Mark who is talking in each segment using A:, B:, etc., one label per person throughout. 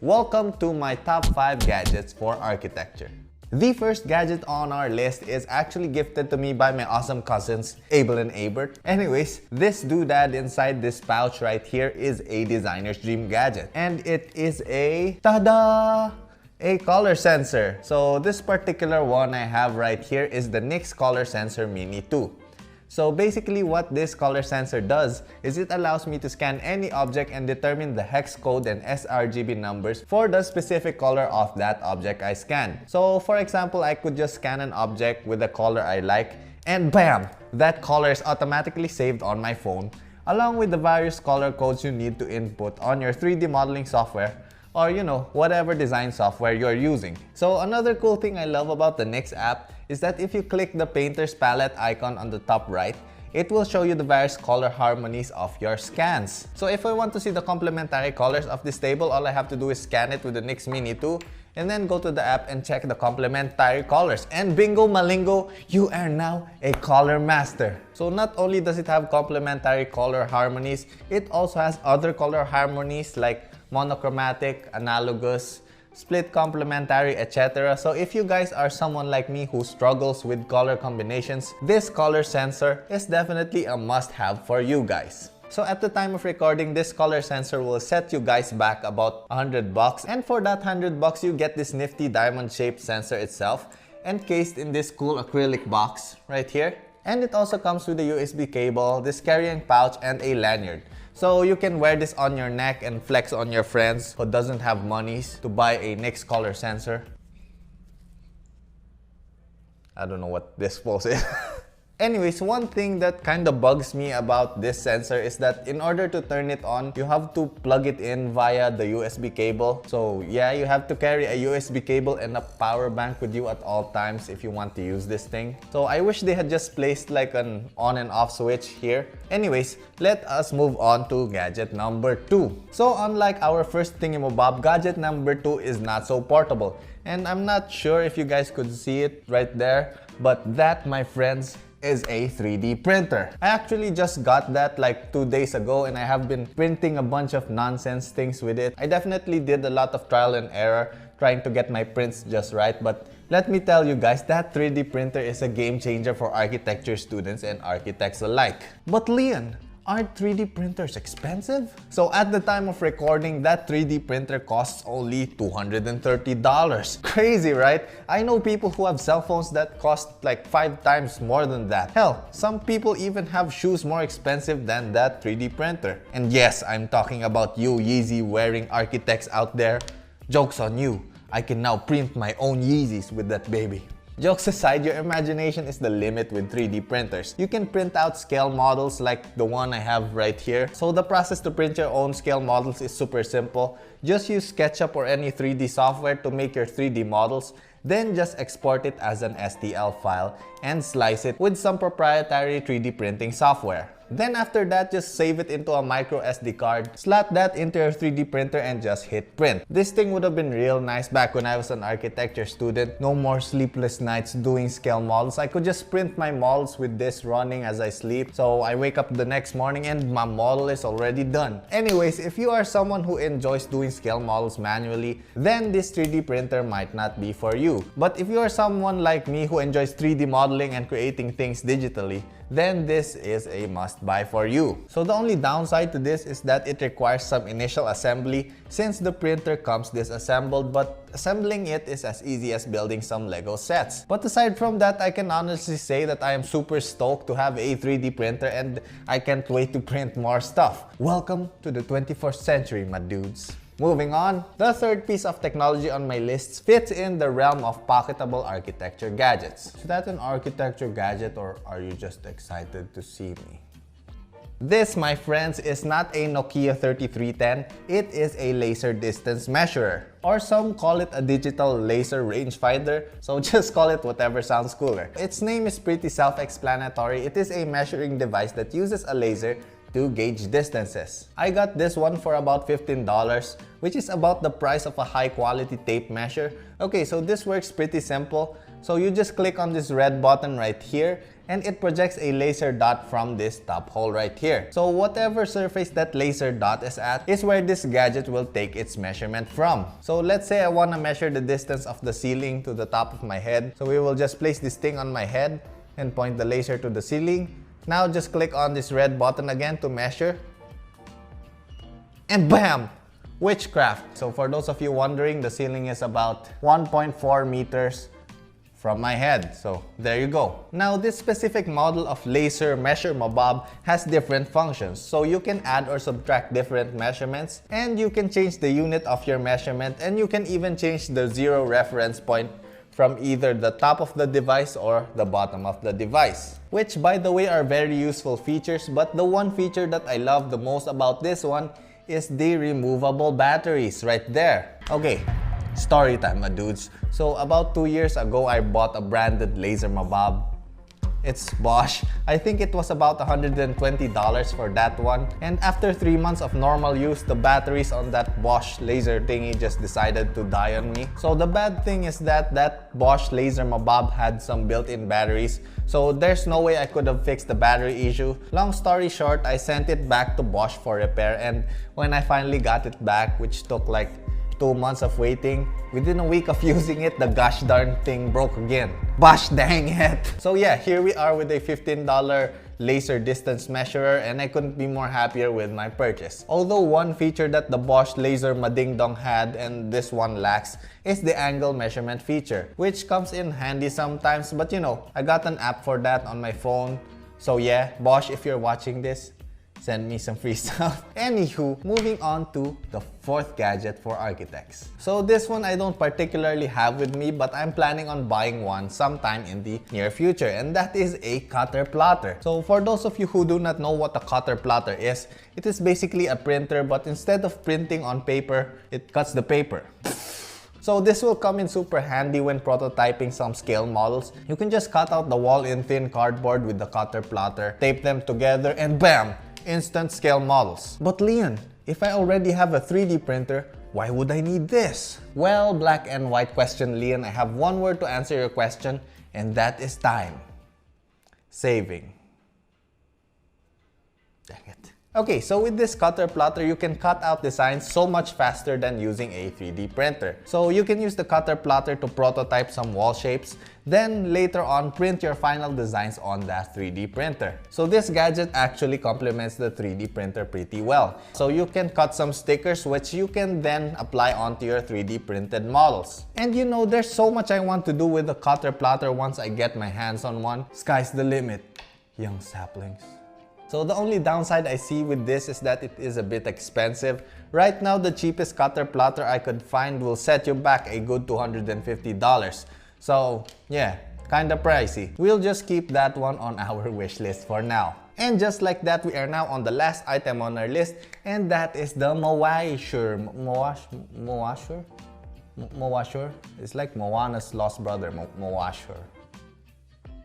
A: welcome to my top 5 gadgets for architecture. The first gadget on our list is actually gifted to me by my awesome cousins, Abel and Abert. Anyways, this doodad inside this pouch right here is a designer's dream gadget. And it is a, tada! A color sensor. So this particular one I have right here is the NYX Color Sensor Mini 2. So basically what this color sensor does is it allows me to scan any object and determine the hex code and sRGB numbers for the specific color of that object I scan. So for example, I could just scan an object with the color I like and bam! That color is automatically saved on my phone along with the various color codes you need to input on your 3D modeling software or whatever design software you're using. So another cool thing I love about the NYX app is that if you click the painter's palette icon on the top right, it will show you the various color harmonies of your scans. So if I want to see the complementary colors of this table, all I have to do is scan it with the NYX Mini 2 and then go to the app and check the complementary colors. And bingo malingo, you are now a color master. So not only does it have complementary color harmonies, it also has other color harmonies like monochromatic, analogous, split complementary, etc. So if you guys are someone like me who struggles with color combinations, this color sensor is definitely a must-have for you guys. So at the time of recording, this color sensor will set you guys back about $100, and for that $100 you get this nifty diamond-shaped sensor itself encased in this cool acrylic box right here. And it also comes with a USB cable, this carrying pouch, and a lanyard. So you can wear this on your neck and flex on your friends who doesn't have monies to buy a NYX color sensor. I don't know what this pose is. Anyways, one thing that kind of bugs me about this sensor is that in order to turn it on, you have to plug it in via the USB cable. So yeah, you have to carry a USB cable and a power bank with you at all times if you want to use this thing. So I wish they had just placed like an on and off switch here. Anyways, let us move on to gadget number 2. So unlike our first thingamabob, gadget number 2 is not so portable. And I'm not sure if you guys could see it right there, but that, my friends, is a 3D printer. I actually just got that like 2 days ago and I have been printing a bunch of nonsense things with it. I definitely did a lot of trial and error trying to get my prints just right, but let me tell you guys, that 3D printer is a game changer for architecture students and architects alike. But Leon, aren't 3D printers expensive? So at the time of recording, that 3D printer costs only $230. Crazy, right? I know people who have cell phones that cost like 5 times more than that. Hell, some people even have shoes more expensive than that 3D printer. And yes, I'm talking about you Yeezy wearing architects out there. Joke's on you. I can now print my own Yeezys with that baby. Jokes aside, your imagination is the limit with 3D printers. You can print out scale models like the one I have right here. So the process to print your own scale models is super simple. Just use SketchUp or any 3D software to make your 3D models. Then just export it as an STL file and slice it with some proprietary 3D printing software. Then after that, just save it into a micro SD card, slot that into your 3D printer and just hit print. This thing would have been real nice back when I was an architecture student. No more sleepless nights doing scale models. I could just print my models with this running as I sleep. So I wake up the next morning and my model is already done. Anyways, if you are someone who enjoys doing scale models manually, then this 3D printer might not be for you. But if you are someone like me who enjoys 3D modeling and creating things digitally, then this is a must-buy for you. So the only downside to this is that it requires some initial assembly since the printer comes disassembled, but assembling it is as easy as building some Lego sets. But aside from that, I can honestly say that I am super stoked to have a 3D printer and I can't wait to print more stuff. Welcome to the 21st century, my dudes. Moving on, the third piece of technology on my list fits in the realm of pocketable architecture gadgets. Is that an architecture gadget or are you just excited to see me? This, my friends, is not a Nokia 3310, it is a laser distance measurer. Or some call it a digital laser rangefinder, so just call it whatever sounds cooler. Its name is pretty self-explanatory. It is a measuring device that uses a laser to gauge distances. I got this one for about $15, which is about the price of a high-quality tape measure. Okay, so this works pretty simple. So you just click on this red button right here, and it projects a laser dot from this top hole right here. So whatever surface that laser dot is at is where this gadget will take its measurement from. So let's say I want to measure the distance of the ceiling to the top of my head. So we will just place this thing on my head and point the laser to the ceiling. Now just click on this red button again to measure. And bam! Witchcraft! So for those of you wondering, the ceiling is about 1.4 meters from my head. So there you go. Now this specific model of laser measure mabob has different functions. So you can add or subtract different measurements, and you can change the unit of your measurement, and you can even change the zero reference point from either the top of the device or the bottom of the device. Which by the way are very useful features, but the one feature that I love the most about this one is the removable batteries right there. Okay, story time, my dudes. So about 2 years ago, I bought a branded laser mabob. It's Bosch. I think it was about $120 for that one. And after 3 months of normal use, the batteries on that Bosch laser thingy just decided to die on me. So the bad thing is that Bosch laser mabob had some built-in batteries. So there's no way I could have fixed the battery issue. Long story short, I sent it back to Bosch for repair, and when I finally got it back, which took like 2 months of waiting, within a week of using it, the gosh darn thing broke again. Gosh dang it! So yeah, here we are with a $15 laser distance measurer, and I couldn't be more happier with my purchase. Although one feature that the Bosch laser mading dong had and this one lacks is the angle measurement feature, which comes in handy sometimes, but you know, I got an app for that on my phone. So yeah, Bosch, if you're watching this, send me some free stuff. Anywho, moving on to the fourth gadget for architects. So this one I don't particularly have with me, but I'm planning on buying one sometime in the near future, and that is a cutter plotter. So for those of you who do not know what a cutter plotter is, it is basically a printer, but instead of printing on paper, it cuts the paper. So this will come in super handy when prototyping some scale models. You can just cut out the wall in thin cardboard with the cutter plotter, tape them together, and bam! Instant scale models. But Leon, if I already have a 3D printer, why would I need this? Well, black and white question, Leon, I have one word to answer your question, and that is time. Saving. Dang it. Okay, so with this cutter plotter, you can cut out designs so much faster than using a 3D printer. So you can use the cutter plotter to prototype some wall shapes, then later on print your final designs on that 3D printer. So this gadget actually complements the 3D printer pretty well. So you can cut some stickers which you can then apply onto your 3D printed models. And you know, there's so much I want to do with the cutter plotter once I get my hands on one. Sky's the limit, young saplings. So the only downside I see with this is that it is a bit expensive. Right now, the cheapest cutter plotter I could find will set you back a good $250. So yeah, kinda pricey. We'll just keep that one on our wish list for now. And just like that, we are now on the last item on our list, and that is the Mowasher. Mowasher? It's like Moana's lost brother, Mowasher.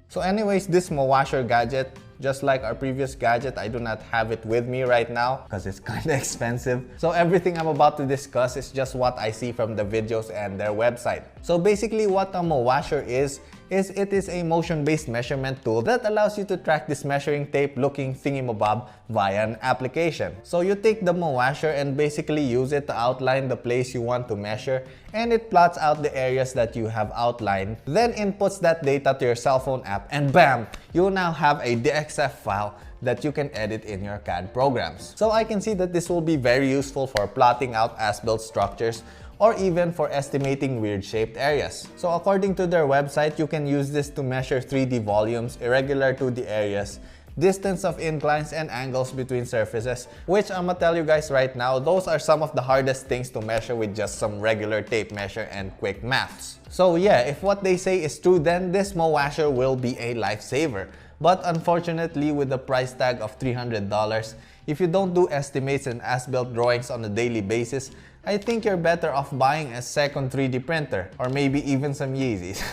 A: So anyways, this Mowasher gadget, just like our previous gadget, I do not have it with me right now because it's kinda expensive. So everything I'm about to discuss is just what I see from the videos and their website. So basically what a Mowasher is it is a motion-based measurement tool that allows you to track this measuring tape looking thingamabob via an application. So you take the Mowasher and basically use it to outline the place you want to measure, and it plots out the areas that you have outlined, then inputs that data to your cell phone app, and bam! You now have a DXF file that you can edit in your CAD programs. So I can see that this will be very useful for plotting out as-built structures, or even for estimating weird shaped areas. So according to their website, you can use this to measure 3D volumes, irregular 2D areas, distance of inclines, and angles between surfaces, which I'ma tell you guys right now, those are some of the hardest things to measure with just some regular tape measure and quick maths. So yeah, if what they say is true, then this Mowasher will be a lifesaver. But unfortunately, with the price tag of $300, if you don't do estimates and as-built drawings on a daily basis, I think you're better off buying a second 3D printer or maybe even some Yeezys.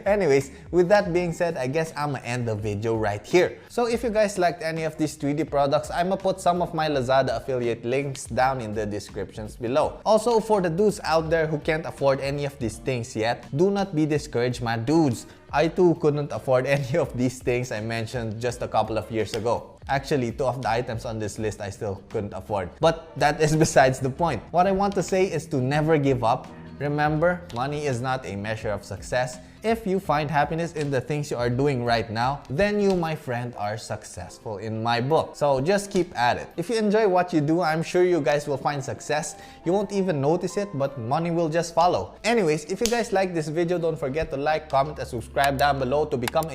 A: Anyways, with that being said, I guess I'ma end the video right here. So if you guys liked any of these 3D products, I'ma put some of my Lazada affiliate links down in the descriptions below. Also, for the dudes out there who can't afford any of these things yet, do not be discouraged, my dudes. I too couldn't afford any of these things I mentioned just a couple of years ago. Actually, 2 of the items on this list I still couldn't afford. But that is besides the point. What I want to say is to never give up. Remember, money is not a measure of success. If you find happiness in the things you are doing right now, then you, my friend, are successful in my book. So just keep at it. If you enjoy what you do, I'm sure you guys will find success. You won't even notice it, but money will just follow. Anyways, if you guys like this video, don't forget to like, comment, and subscribe down below to become a